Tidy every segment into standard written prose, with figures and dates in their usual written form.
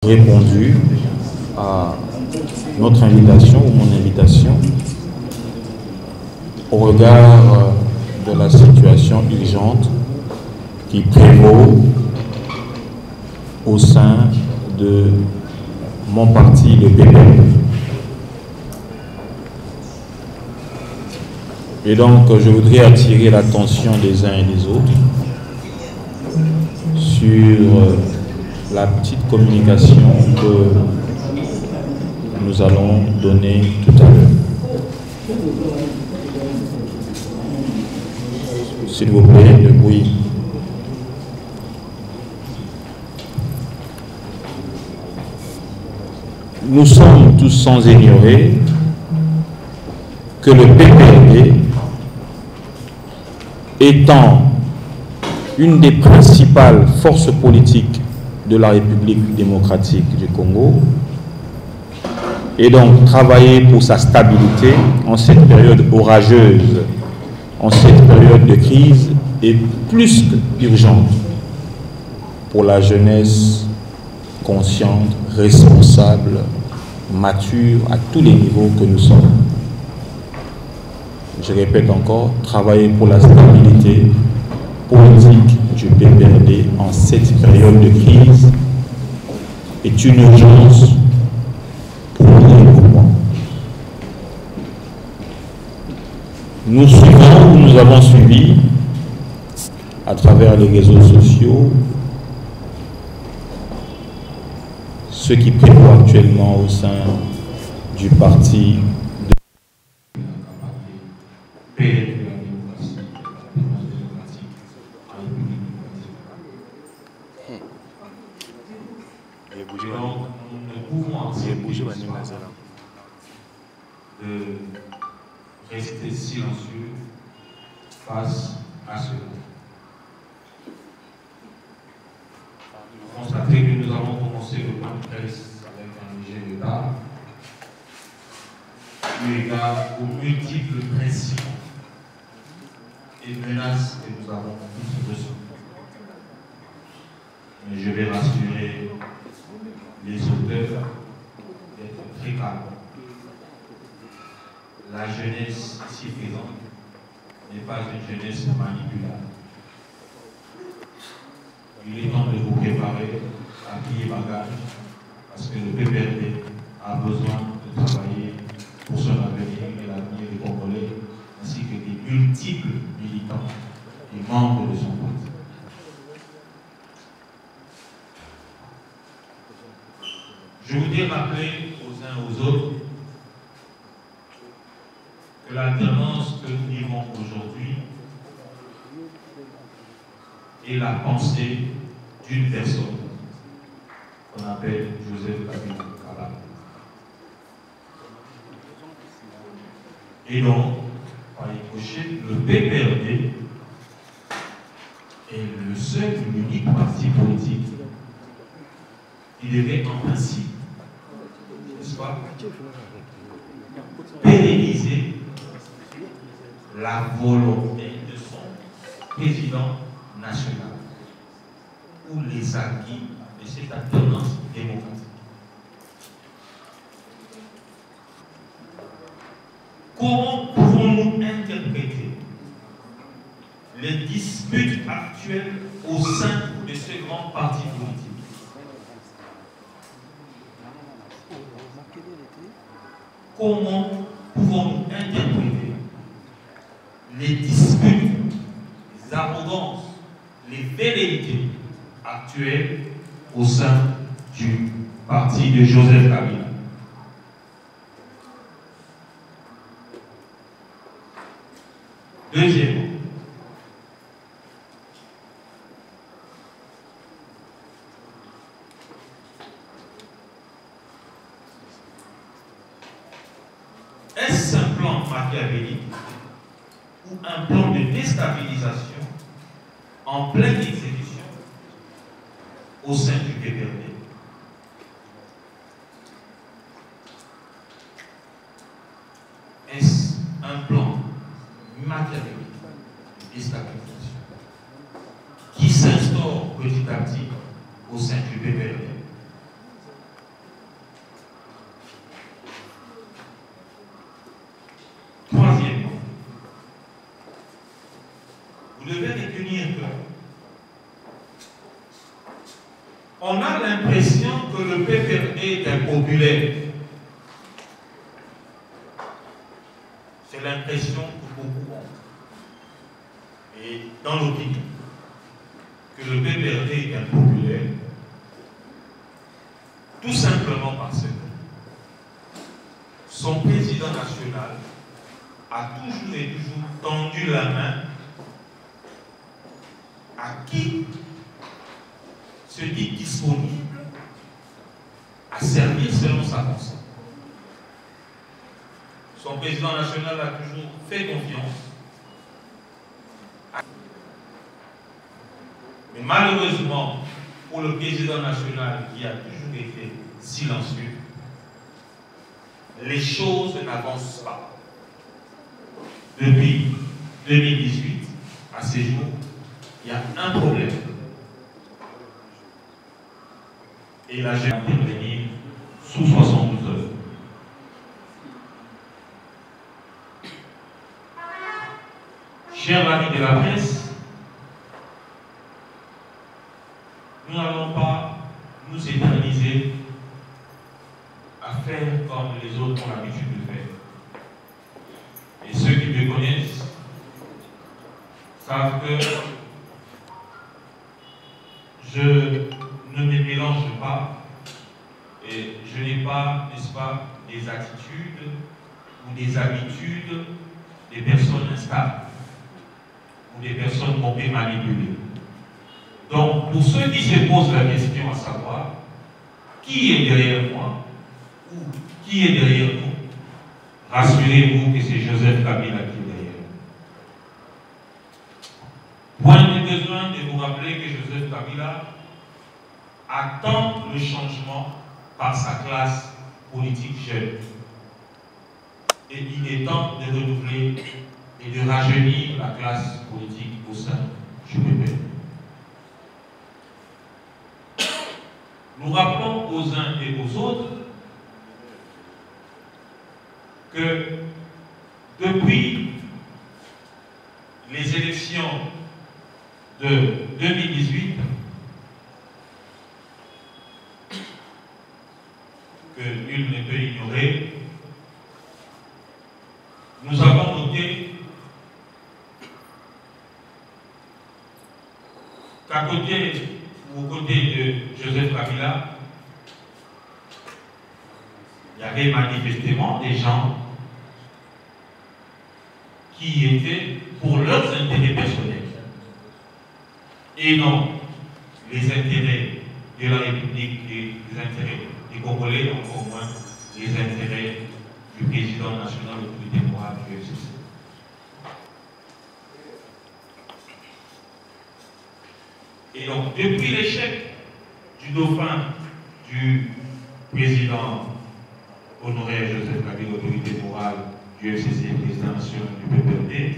Répondu à notre invitation ou mon invitation au regard de la situation urgente qui prévaut au sein de mon parti, le PPRD. Et donc, je voudrais attirer l'attention des uns et des autres sur la petite communication que nous allons donner tout à l'heure. S'il vous plaît, le bruit. Nous sommes tous sans ignorer que le PPRD, étant une des principales forces politiques de la République démocratique du Congo, et donc travailler pour sa stabilité en cette période orageuse, en cette période de crise, est plus qu'urgente pour la jeunesse consciente, responsable, mature à tous les niveaux que nous sommes. Je répète encore, travailler pour la stabilité politique du PPRD en cette période de crise est une urgence pour nous et pour moi. Nous suivons ou nous avons suivi à travers les réseaux sociaux ce qui prévaut actuellement au sein du parti de rester silencieux face à cela. Vous constatez que nous avons commencé le point de presse avec un léger retard, eu égard aux multiples principes et menaces que nous avons tous reçus. Mais je vais rassurer les auteurs d'être très calmes. La jeunesse ici présente n'est pas une jeunesse manipulable. Il est temps de vous préparer à plier bagage parce que le PPRD a besoin de travailler pour son avenir et l'avenir des Congolais ainsi que des multiples militants et membres de son parti. Je voudrais rappeler aux uns aux autres que l'alternance que nous vivons aujourd'hui est la pensée d'une personne qu'on appelle Joseph Kabila. Et donc, par ricochet, le PPRD est le seul et l'unique parti politique qui devait en principe, n'est-ce pas, pérenniser la volonté de son président national ou les acquis de cette alternance démocratique. Comment pouvons-nous interpréter les disputes actuelles au sein de ce grand parti politique? Comment pouvons-nous interpréter les disputes, les arrogances, les velléités actuelles au sein du parti de Joseph Kabila? Deuxièmement, est-ce un plan machiavélique ou un plan de déstabilisation en pleine exécution au sein du PPRD? Est-ce un plan machiavélique de déstabilisation qui s'instaure petit à petit au sein du PPRD? que le PPRD est impopulaire, c'est l'impression que beaucoup ont. Et dans l'opinion, que le PPRD est impopulaire, tout simplement parce que son président national a toujours et toujours tendu la main à qui se dit disponible à servir selon sa conscience. Son président national a toujours fait confiance. Mais malheureusement, pour le président national qui a toujours été silencieux, les choses n'avancent pas. Depuis 2018 à ce jour, il y a un problème. Et là, j'ai intervenu sous 72 heures. Chers amis de la presse, nous n'allons pas nous éterniser à faire comme les autres ont l'habitude de faire. Et ceux qui me connaissent savent que je ne me mélange pas et je n'ai pas, n'est-ce pas, des attitudes ou des habitudes des personnes instables ou des personnes qu'on peut manipuler. Donc, pour ceux qui se posent la question à savoir qui est derrière moi ou qui est derrière nous, rassurez-vous que c'est Joseph Kabila qui est derrière. Point de besoin de vous rappeler que Joseph Kabila attend le changement par sa classe politique jeune. Et il est temps de renouveler et de rajeunir la classe politique au sein du PPRD. Nous rappelons aux uns et aux autres que depuis les élections de 2018, que nul ne peut ignorer, nous avons noté qu'à côté ou aux côtés de Joseph Kabila, il y avait manifestement des gens qui étaient pour leurs intérêts personnels et non les intérêts de la République et les intérêts des Congolais, encore moins les intérêts du président national de l'autorité morale du FCC. Et donc, depuis l'échec du dauphin du président honoré Joseph Kabila, l'autorité morale du FCC, président national du PPRD,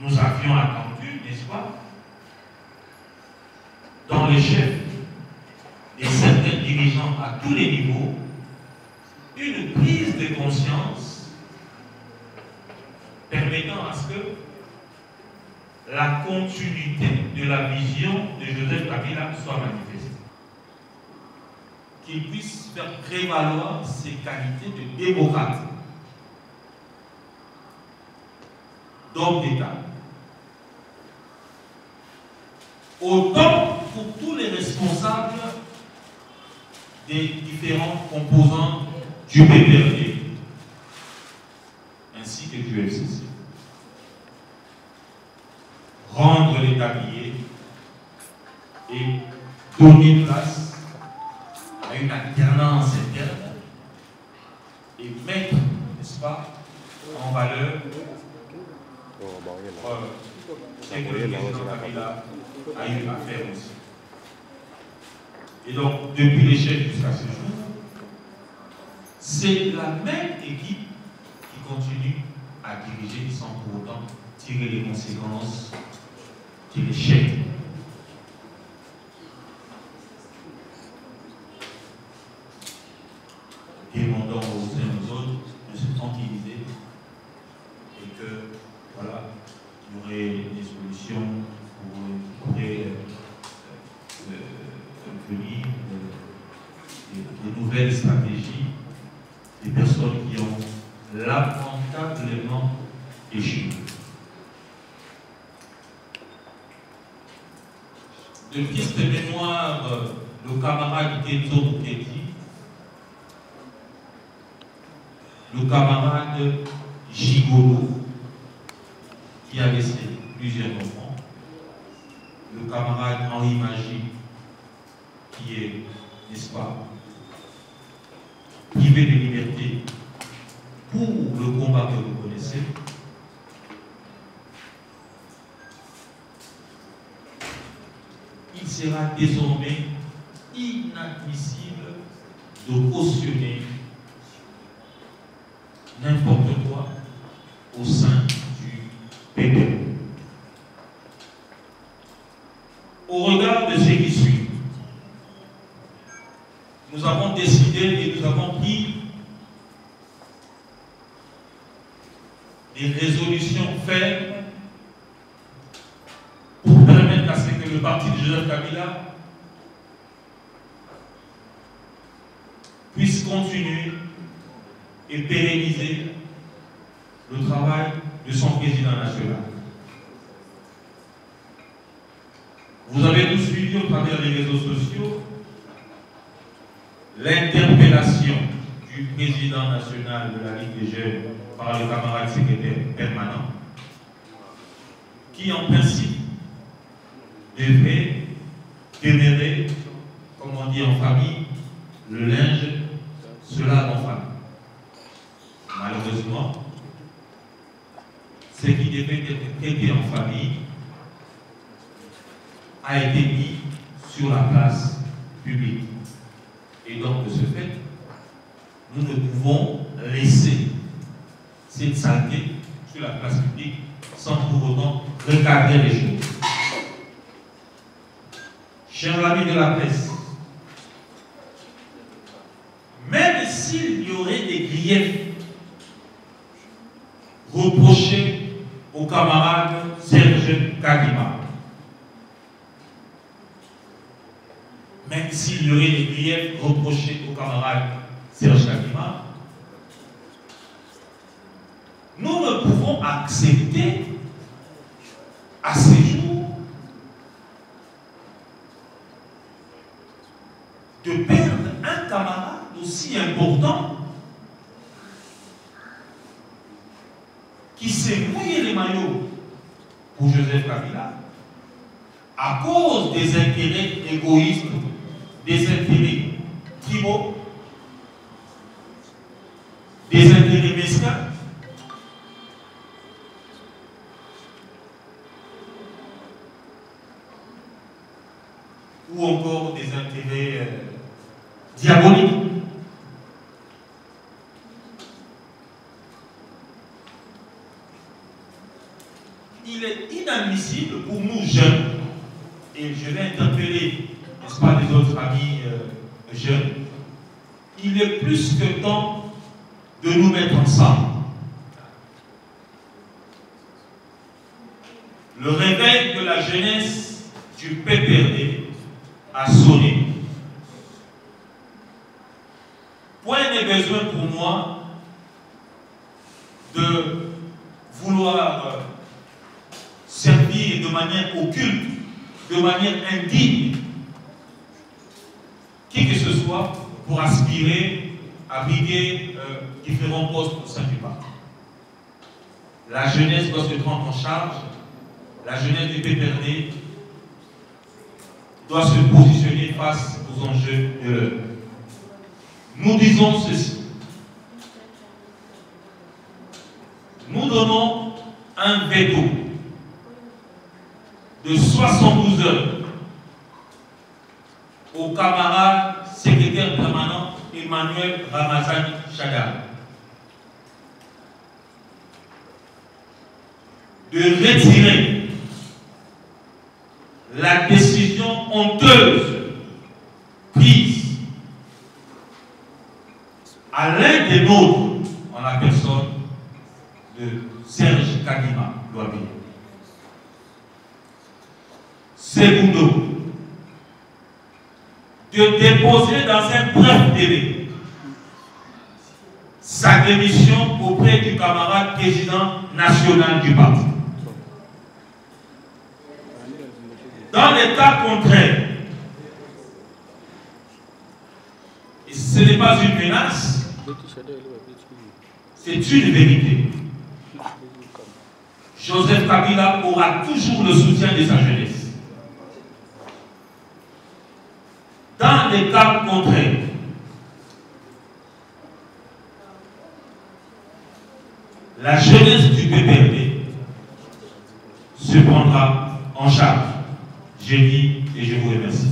nous avions attendu, n'est-ce pas, dans les chefs et certains dirigeants à tous les niveaux, une prise de conscience permettant à ce que la continuité de la vision de Joseph Kabila soit manifestée. Qu'il puisse faire prévaloir ses qualités de démocrate, d'homme d'État. Autant pour tous les responsables des différents composants du PPRD ainsi que du FCC. Rendre les tabliers et donner place à une alternance interne et mettre, n'est-ce pas, en valeur ce que le président Kabila a eu à faire aussi. Et donc, depuis l'échec jusqu'à ce jour, c'est la même équipe qui continue à diriger sans pour autant tirer les conséquences de l'échec. Demandons aux uns aux autres de se tranquilliser et que, voilà, il y aurait des solutions qui pourraient définir des nouvelles stratégies, des personnes qui ont lamentablement échoué. De triste mémoire, le camarade Kenzo Mukedi, le camarade Gigolo, qui a laissé plusieurs enfants, le camarade Henri Magie, qui est, n'est-ce pas, privé de liberté pour le combat que vous connaissez. Il sera désormais inadmissible de cautionner n'importe quoi au sein du PPR. Au regard de ce qui suit, nous avons décidé et nous avons pris des résolutions fermes pour permettre à ce que le parti de Joseph Kabila puisse continuer et pérenniser le travail de son président national. Vous avez tous suivi au travers des réseaux sociaux l'interpellation du président national de la Ligue des Jeunes par le camarade secrétaire permanent, qui en principe devrait demeurer, comme on dit en famille, le linge se lave en famille. Malheureusement, ce qui devait être traité en famille a été mis sur la place publique. Et donc, de ce fait, nous ne pouvons laisser cette saleté sur la place publique sans pour autant recadrer les choses. Chers amis de la presse, même s'il y aurait des griefs reprochés au camarade Serge Kadima, même s'il y aurait des griefs reprochés au camarade Serge Kadima, nous ne pouvons accepter à ce jour de perdre un camarade aussi important qui s'est mouillé les maillots pour Joseph Kabila à cause des intérêts égoïstes, des intérêts tribaux, des intérêts mesquins, ou encore des intérêts diaboliques. Il est inadmissible pour nous jeunes, et je vais interpeller, n'est-ce pas, les autres amis jeunes, il est plus que temps de nous mettre ensemble. Le réveil de la jeunesse du PPRD a sonné. Point n'est besoin pour moi de vouloir servir de manière occulte, de manière indigne, qui que ce soit, pour aspirer à briguer différents postes au sein du parti. La jeunesse doit se prendre en charge, la jeunesse du PPRD doit se positionner face aux enjeux de l'heure. Nous disons ceci. Nous donnons un veto de 72 heures au camarade secrétaire permanent Emmanuel Ramazani Chagall de retirer la décision honteuse prise à l'un des nôtres en la personne de Serge Kadima Louabé. Segundo, de déposer dans un bref délai sa démission auprès du camarade président national du parti. Dans les cas contraires, et ce n'est pas une menace, c'est une vérité. Joseph Kabila aura toujours le soutien de sa jeunesse. Dans les cas contraires, la jeunesse du PPRD se prendra en charge. Je dis et je vous remercie.